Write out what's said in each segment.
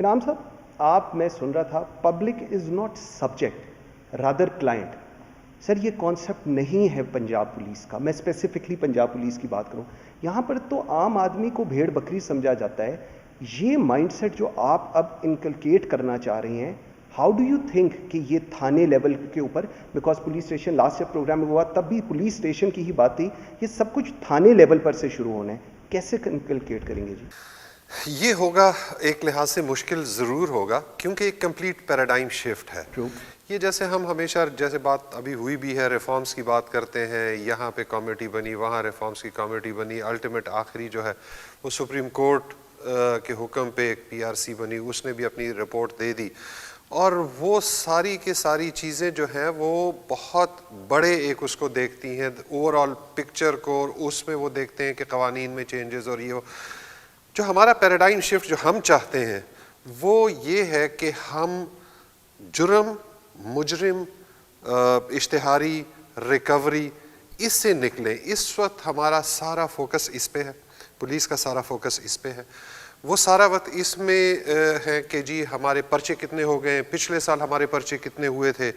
انعام صاحب میں سن رہا تھا public is not subject rather client. Sir یہ کانسیپٹ نہیں ہے پنجاب پولیس کا. میں اسپیسیفکلی پنجاب پولیس کی بات کروں, یہاں پر تو عام آدمی کو بھیڑ بکری سمجھا جاتا ہے. یہ مائنڈ سیٹ جو آپ اب انکلکیٹ کرنا چاہ رہے ہیں, ہاؤ ڈو یو تھنک کہ یہ تھانے لیول کے اوپر, بیکاز پولیس اسٹیشن لاسٹ جب پروگرام میں ہوا تب بھی پولیس اسٹیشن کی ہی بات تھی, یہ سب کچھ تھانے لیول پر سے شروع ہونا ہے, کیسے انکلکیٹ کریں گے جی؟ یہ ہوگا ایک لحاظ سے مشکل ضرور ہوگا, کیونکہ ایک کمپلیٹ پیراڈائم شفٹ ہے. یہ جیسے ہم ہمیشہ جیسے بات ابھی ہوئی بھی ہے, ریفارمز کی بات کرتے ہیں, یہاں پہ کمیٹی بنی, وہاں ریفارمز کی کمیٹی بنی, الٹیمیٹ آخری جو ہے وہ سپریم کورٹ کے حکم پہ ایک پی آر سی بنی, اس نے بھی اپنی رپورٹ دے دی. اور وہ ساری کی ساری چیزیں جو ہیں وہ بہت بڑے ایک اس کو دیکھتی ہیں, اوور آل پکچر کو, اور اس میں وہ دیکھتے ہیں کہ قوانین میں چینجز. اور یہ جو ہمارا پیراڈائم شفٹ جو ہم چاہتے ہیں وہ یہ ہے کہ ہم جرم, مجرم, اشتہاری, ریکوری اس سے نکلیں. اس وقت ہمارا سارا فوکس اس پہ ہے, پولیس کا سارا فوکس اس پہ ہے. وہ سارا وقت اس میں ہے کہ جی ہمارے پرچے کتنے ہو گئے, پچھلے سال ہمارے پرچے کتنے ہوئے تھے,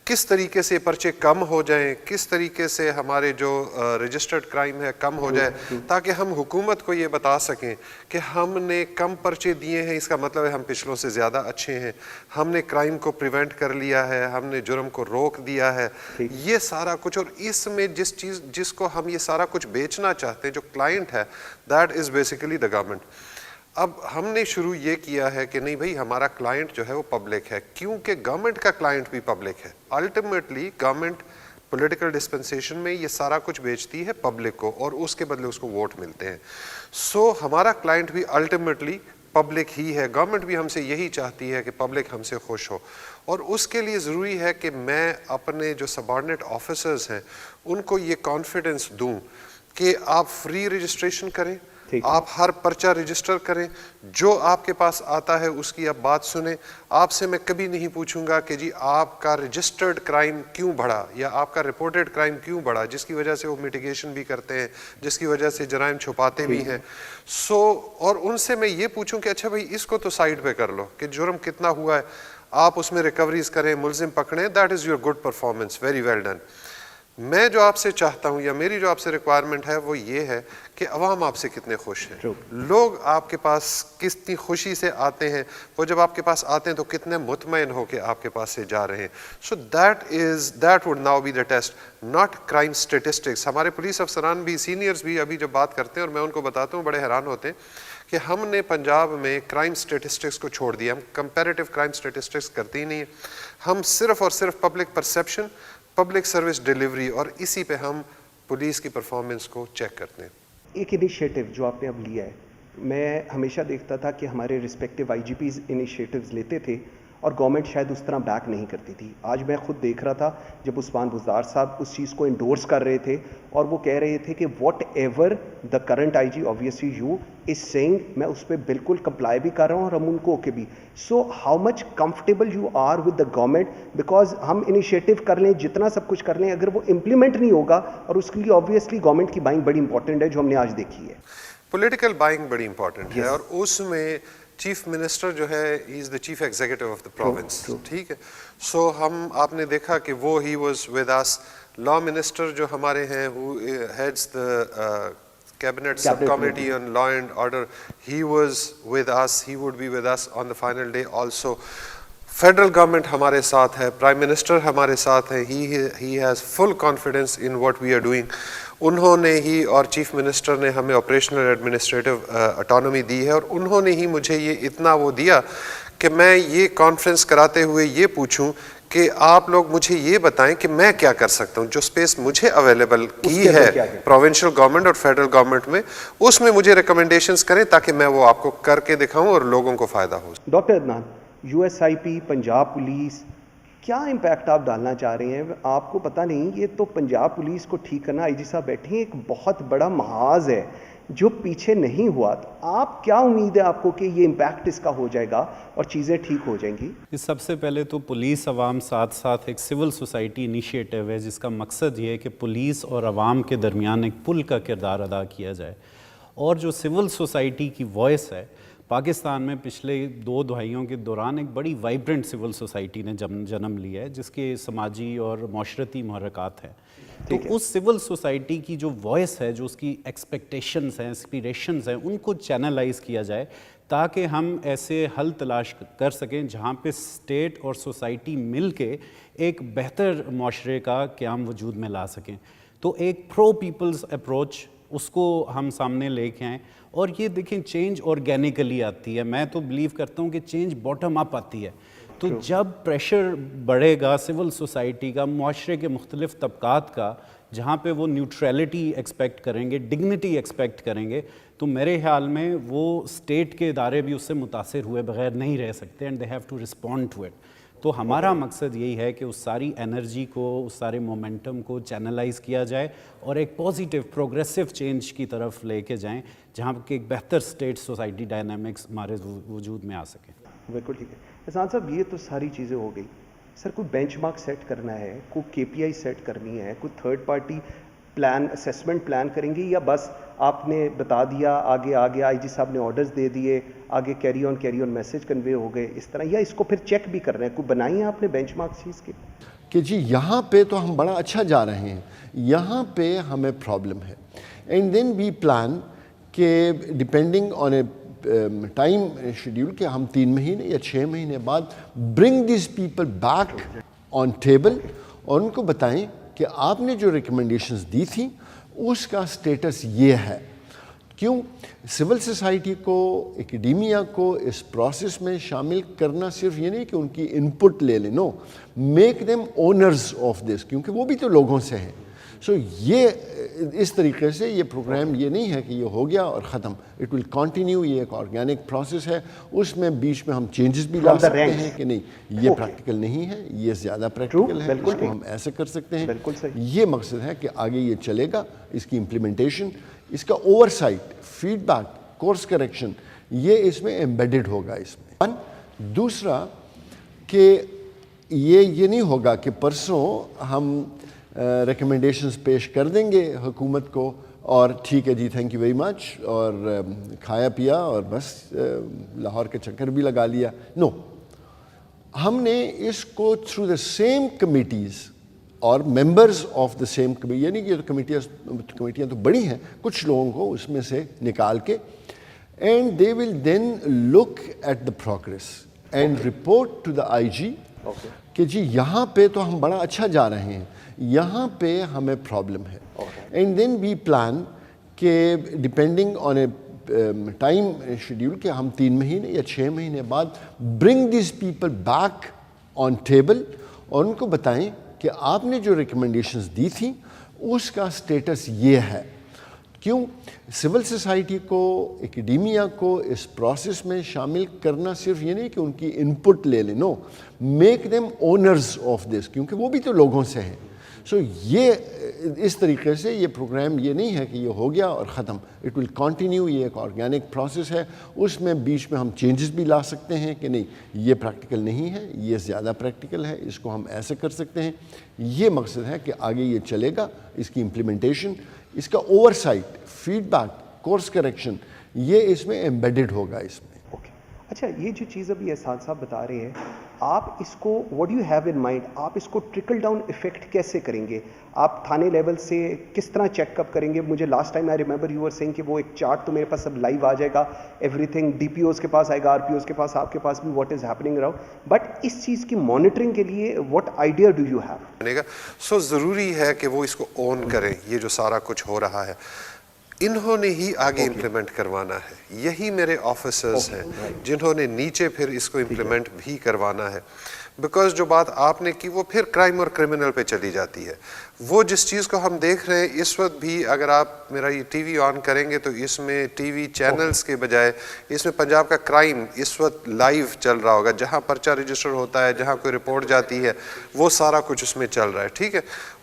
کس طریقے سے پرچے کم ہو جائیں, کس طریقے سے ہمارے جو رجسٹرڈ کرائم ہے کم ہو جائے, تاکہ ہم حکومت کو یہ بتا سکیں کہ ہم نے کم پرچے دیے ہیں, اس کا مطلب ہے ہم پچھلوں سے زیادہ اچھے ہیں, ہم نے کرائم کو پریونٹ کر لیا ہے, ہم نے جرم کو روک دیا ہے. یہ سارا کچھ, اور اس میں جس کو ہم یہ سارا کچھ بیچنا چاہتے ہیں, جو کلائنٹ ہے, that is basically the government. اب ہم نے شروع یہ کیا ہے کہ نہیں بھائی ہمارا کلائنٹ جو ہے وہ پبلک ہے, کیونکہ گورنمنٹ کا کلائنٹ بھی پبلک ہے. الٹیمیٹلی گورنمنٹ پولیٹیکل ڈسپنسیشن میں یہ سارا کچھ بیچتی ہے پبلک کو, اور اس کے بدلے اس کو ووٹ ملتے ہیں. سو ہمارا کلائنٹ بھی الٹیمیٹلی پبلک ہی ہے. گورنمنٹ بھی ہم سے یہی چاہتی ہے کہ پبلک ہم سے خوش ہو, اور اس کے لیے ضروری ہے کہ میں اپنے جو سبارڈینیٹ آفیسرز ہیں ان کو یہ کانفیڈنس دوں کہ آپ فری رجسٹریشن کریں, آپ ہر پرچہ رجسٹر کریں, جو آپ کے پاس آتا ہے اس کی آپ بات سنیں. آپ سے میں کبھی نہیں پوچھوں گا کہ جی آپ کا رجسٹرڈ کرائم کیوں بڑھا یا آپ کا رپورٹڈ کرائم کیوں بڑھا, جس کی وجہ سے وہ میٹیگیشن بھی کرتے ہیں, جس کی وجہ سے جرائم چھپاتے بھی ہیں. اور ان سے میں یہ پوچھوں کہ اچھا بھائی اس کو تو سائڈ پہ کر لو کہ جرم کتنا ہوا ہے, آپ اس میں ریکوریز کریں, ملزم پکڑیں, that is your good performance, very well done. میں جو آپ سے چاہتا ہوں یا میری جو آپ سے ریکوائرمنٹ ہے وہ یہ ہے کہ عوام آپ سے کتنے خوش ہیں, لوگ آپ کے پاس کتنی خوشی سے آتے ہیں, وہ جب آپ کے پاس آتے ہیں تو کتنے مطمئن ہو کے آپ کے پاس سے جا رہے ہیں. So that would now be the test, not crime statistics. ہمارے پولیس افسران بھی, سینئرز بھی ابھی جب بات کرتے ہیں اور میں ان کو بتاتا ہوں بڑے حیران ہوتے ہیں کہ ہم نے پنجاب میں کرائم اسٹیٹسٹکس کو چھوڑ دیا, ہم کمپیریٹیو کرائم اسٹیٹسٹکس کرتے ہی نہیں ہیں, ہم صرف اور صرف public perception, public service delivery, اور اسی پہ ہم پولیس کی پرفارمنس کو چیک کرتے ہیں. ایک انیشیٹو جو آپ نے اب لیا ہے, میں ہمیشہ دیکھتا تھا کہ ہمارے رسپیکٹیو آئی جی پیز انیشیٹوز لیتے تھے اور گورنمنٹ شاید اس طرح بیک نہیں کرتی تھی. آج میں خود دیکھ رہا تھا جب عثمان بزدار صاحب اس چیز کو انڈورس کر رہے تھے اور وہ کہہ رہے تھے کہ whatever the current I G obviously you is saying, میں اس پہ بالکل کمپلائی بھی کر رہا ہوں اور ہم ان کو اوکے بھی. So how much comfortable you are with the government, because ہم انیشیٹو کر لیں, جتنا سب کچھ کر لیں, اگر وہ امپلیمنٹ نہیں ہوگا, اور اس کے لیے آبویسلی گورنمنٹ کی بائنگ بڑی امپورٹنٹ ہے جو ہم نے آج دیکھی ہے. پولیٹیکل بائنگ بڑی امپورٹنٹ ہے, اور اس میں چیف منسٹر جو ہے he is the chief executive of the province, ٹھیک ہے. سو آپ نے دیکھا کہ وہ he was with us. Law minister جو ہمارے ہیں who heads the cabinet subcommittee on law and order, he was with us, he would be with us on the final day also. Federal government ہمارے ساتھ ہے, prime minister ہمارے ساتھ ہے, he has full confidence in what we are doing. انہوں نے ہی اور chief minister نے ہمیں آپریشنل ایڈمنسٹریٹو اٹانومی دی ہے, اور انہوں نے ہی مجھے یہ اتنا وہ دیا کہ میں یہ کانفرنس کراتے ہوئے یہ پوچھوں کہ آپ لوگ مجھے یہ بتائیں کہ میں کیا کر سکتا ہوں, جو اسپیس مجھے اویلیبل کی ہے پروونشل گورنمنٹ اور فیڈرل گورنمنٹ میں, اس میں مجھے ریکمنڈیشنز کریں تاکہ میں وہ آپ کو کر کے دکھاؤں اور لوگوں کو فائدہ ہو. Doctor Adnan, U S I P, Punjab police, کیا امپیکٹ آپ ڈالنا چاہ رہے ہیں؟ آپ کو پتہ نہیں, یہ تو پنجاب پولیس کو ٹھیک کرنا, آئی جی صاحب بیٹھے ہیں, ایک بہت بڑا محاذ ہے جو پیچھے نہیں ہوا. آپ کیا امید ہے آپ کو کہ یہ امپیکٹ اس کا ہو جائے گا اور چیزیں ٹھیک ہو جائیں گی؟ سب سے پہلے تو پولیس عوام ساتھ ساتھ ایک سول سوسائٹی انیشیٹو ہے جس کا مقصد یہ ہے کہ پولیس اور عوام کے درمیان ایک پل کا کردار ادا کیا جائے, اور جو سول سوسائٹی کی وائس ہے پاکستان میں پچھلے 2 دہائیوں کے دوران ایک بڑی وائبرنٹ سول سوسائٹی نے جنم لیا ہے جس کے سماجی اور معاشرتی محرکات ہیں. تو اس سول سوسائٹی کی جو وائس ہے, جو اس کی ایکسپیکٹیشنز ہیں, اسپیریشنز ہیں, ان کو چینلائز کیا جائے تاکہ ہم ایسے حل تلاش کر سکیں جہاں پہ اسٹیٹ اور سوسائٹی مل کے ایک بہتر معاشرے کا قیام وجود میں لا سکیں. تو ایک پرو پیپلز اپروچ اس کو ہم سامنے لے کے آئیں. اور یہ دیکھیں چینج آرگینیکلی آتی ہے. میں تو بلیو کرتا ہوں کہ چینج باٹم اپ آتی ہے. تو جب پریشر بڑھے گا سول سوسائٹی کا, معاشرے کے مختلف طبقات کا, جہاں پہ وہ نیوٹریلٹی ایکسپیکٹ کریں گے, ڈگنیٹی ایکسپیکٹ کریں گے, تو میرے خیال میں وہ اسٹیٹ کے ادارے بھی اس سے متاثر ہوئے بغیر نہیں رہ سکتے, and they have to respond to it. تو ہمارا مقصد یہی ہے کہ اس ساری انرجی کو, اس سارے مومنٹم کو چینلائز کیا جائے اور ایک پازیٹیو پروگریسو چینج کی طرف لے کے جائیں جہاں کہ ایک بہتر اسٹیٹ سوسائٹی ڈائنامکس ہمارے وجود میں آ سکیں. بالکل ٹھیک ہے. احسان صاحب, یہ تو ساری چیزیں ہو گئی. سر کوئی بینچ مارک سیٹ کرنا ہے, کوئی کے پی آئی سیٹ کرنی ہے, کوئی third party plan assessment plan کریں گے, یا بس آپ نے بتا دیا, آگے آئی جی صاحب نے آرڈرز دے دیے, آگے کیری آن میسج کنوے ہو گئے اس طرح, یا اس کو پھر چیک بھی کرنا ہے؟ کوئی بنائی ہے آپ نے بینچ مارک چیز کی کہ جی یہاں پہ تو ہم بڑا اچھا جا رہے ہیں, یہاں پہ ہمیں پرابلم ہے, اینڈ دین وی پلان کہ depending on a time schedule کہ ہم 3 مہینے یا 6 مہینے بعد bring these people back on table اور ان کو بتائیں کہ آپ نے جو ریکمنڈیشنز دی تھیں اس کا سٹیٹس یہ ہے. کیوں سول سوسائٹی کو, اکیڈیمیا کو اس پروسیس میں شامل کرنا صرف یہ نہیں کہ ان کی ان پٹ لے لیں, no, make them owners of this, کیونکہ وہ بھی تو لوگوں سے ہیں. سو یہ اس طریقے سے یہ پروگرام یہ نہیں ہے کہ یہ ہو گیا اور ختم, اٹ ول کنٹینیو. یہ ایک آرگینک پروسیس ہے, اس میں بیچ میں ہم چینجز بھی لا سکتے ہیں کہ نہیں یہ پریکٹیکل نہیں ہے, یہ زیادہ پریکٹیکل ہے, اس کو ہم ایسے کر سکتے ہیں. یہ مقصد ہے کہ آگے یہ چلے گا, اس کی امپلیمنٹیشن, اس کا oversight, feedback, course correction, یہ اس میں ایمبیڈڈ ہوگا اس میں. دوسرا کہ یہ نہیں ہوگا کہ پرسوں ہم ریکمنڈیشنز پیش کر دیں گے حکومت کو اور ٹھیک ہے جی تھینک یو ویری مچ, اور کھایا پیا اور بس لاہور کے چکر بھی لگا لیا. نو, ہم نے اس کو تھرو دا سیم کمیٹیز اور members of the same committee, یعنی کہ کمیٹیاں تو بڑی ہیں, کچھ لوگوں کو اس میں سے نکال کے, and they will then look at the progress and report to the I G کہ جی یہاں پہ تو ہم بڑا اچھا جا رہے ہیں, یہاں پہ ہمیں پرابلم ہے. اینڈ دین وی پلان کہ depending on a time schedule کہ ہم 3 مہینے یا 6 مہینے بعد bring these people back on table اور ان کو بتائیں کہ آپ نے جو ریکمنڈیشنز دی تھیں اس کا سٹیٹس یہ ہے. کیوں سول سوسائٹی کو, اکیڈیمیا کو اس پروسیس میں شامل کرنا صرف یہ نہیں کہ ان کی ان پٹ لے لیں, no, make them owners of this, کیونکہ وہ بھی تو لوگوں سے ہیں. سو یہ اس طریقے سے یہ پروگرام یہ نہیں ہے کہ یہ ہو گیا اور ختم, اٹ ول کنٹینیو. یہ ایک آرگینک پروسیس ہے, اس میں بیچ میں ہم چینجز بھی لا سکتے ہیں کہ نہیں یہ پریکٹیکل نہیں ہے, یہ زیادہ پریکٹیکل ہے, اس کو ہم ایسے کر سکتے ہیں. یہ مقصد ہے کہ آگے یہ چلے گا, اس کی امپلیمنٹیشن, اس کا oversight, feedback, course correction, یہ اس میں ایمبیڈڈ ہوگا اس میں. اچھا, یہ جو چیز ابھی احسان صاحب بتا رہے ہیں, آپ اس کو what you have in mind, آپ اس کو ٹرکل ڈاؤن ایفیکٹ کیسے کریں گے؟ آپ تھانے لیول سے کس طرح چیک اپ کریں گے؟ مجھے last time I remember you are saying کہ وہ ایک چارٹ تو میرے پاس اب لائیو آ جائے گا, everything D P Os کے پاس آئے گا, آر پی اوز کے پاس, آپ کے پاس بھی what is happening around, but اس چیز کی مانیٹرنگ کے لیے what idea do you have? So ضروری ہے کہ وہ اس کو اون کریں, یہ جو سارا کچھ ہو رہا ہے انہوں نے ہی آگے امپلیمنٹ کروانا ہے. یہی میرے آفیسرز ہیں جنہوں نے نیچے پھر اس کو امپلیمنٹ بھی کروانا ہے. بیکاز جو بات آپ نے کی وہ پھر کرائم اور کرمنل پہ چلی جاتی ہے. وہ جس چیز کو ہم دیکھ رہے ہیں اس وقت بھی, اگر آپ میرا یہ ٹی وی آن کریں گے تو اس میں ٹی وی چینلز کے بجائے اس میں پنجاب کا کرائم اس وقت لائیو چل رہا ہوگا, جہاں پرچہ رجسٹر ہوتا ہے, جہاں کوئی رپورٹ جاتی ہے, وہ سارا کچھ اس میں چل رہا ہے. ٹھیک ہے,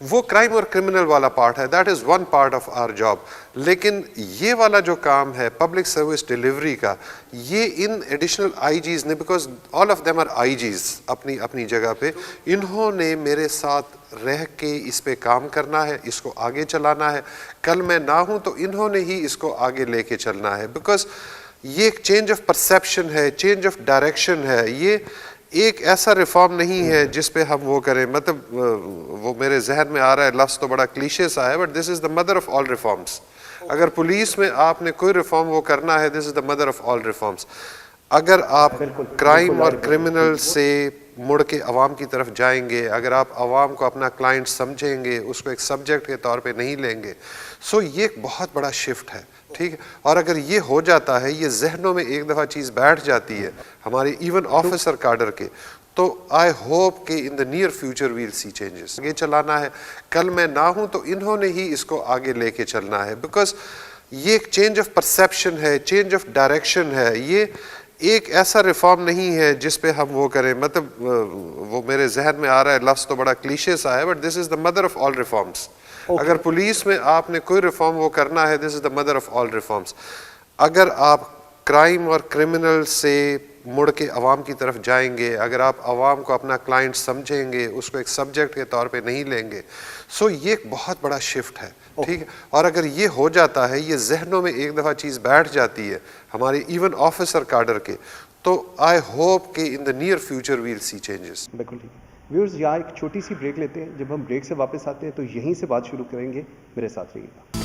وہ کرائم اور کرمنل والا پارٹ ہے, that is one part of our job. لیکن یہ والا جو کام ہے پبلک سروس ڈیلیوری کا, یہ ان ایڈیشنل آئی جیز نے, because all of them are I Gs اپنی اپنی جگہ پہ, انہوں نے میرے ساتھ رہ کے اس پہ کام کرنا ہے, اس کو آگے چلانا ہے. کل میں نہ ہوں تو انہوں نے ہی اس کو آگے لے کے چلنا ہے. بیکاز یہ ایک چینج آف پرسیپشن ہے, چینج آف ڈائریکشن ہے. یہ ایک ایسا ریفارم نہیں ہے جس پہ ہم وہ کریں, مطلب وہ میرے ذہن میں آ رہا ہے, لفظ تو بڑا کلیشے سا ہے, but this is the mother of all reforms. اگر پولیس میں آپ نے کوئی ریفارم وہ کرنا ہے, this is the mother of all reforms. اگر آپ کرائم اور کرمنل سے مڑ کے عوام کی طرف جائیں گے, اگر آپ عوام کو اپنا کلائنٹ سمجھیں گے, اس کو ایک سبجیکٹ کے طور پہ نہیں لیں گے, سو یہ ایک بہت بڑا شفٹ ہے. ٹھیک ہے, اور اگر یہ ہو جاتا ہے, یہ ذہنوں میں ایک دفعہ چیز بیٹھ جاتی ہے ہمارے ایون آفیسر کاڈر کے, تو آئی ہوپ کہ in the near future will see changes. یہ چلانا ہے, کل میں نہ ہوں تو انہوں نے ہی اس کو آگے لے کے چلنا ہے, بیکاز یہ ایک چینج آف پرسیپشن ہے, چینج آف ڈائریکشن ہے. یہ ایک ایسا ریفارم نہیں ہے جس پہ ہم وہ کریں, مطلب وہ میرے ذہن میں آ رہا ہے, لفظ تو بڑا کلیشے سا ہے, but this is the mother of all reforms. اگر پولیس میں آپ نے کوئی ریفارم وہ کرنا ہے, this is the mother of all reforms. اگر آپ کرائم اور کرمنل سے مڑ کے عوام کی طرف جائیں گے, اگر آپ عوام کو اپنا کلائنٹ سمجھیں گے, اس کو ایک سبجیکٹ کے طور پہ نہیں لیں گے, سو یہ ایک بہت بڑا شفٹ ہے. ٹھیک ہے, اور اگر یہ ہو جاتا ہے, یہ ذہنوں میں ایک دفعہ چیز بیٹھ جاتی ہے ہمارے ایون آفیسر کاڈر کے, تو آئی ہوپ کہ in the near future will see changes. بالکل ٹھیک. ویورز یہاں ایک چھوٹی سی بریک لیتے ہیں, جب ہم بریک سے واپس آتے ہیں تو یہیں سے بات شروع کریں گے. میرے ساتھ رہیے گا.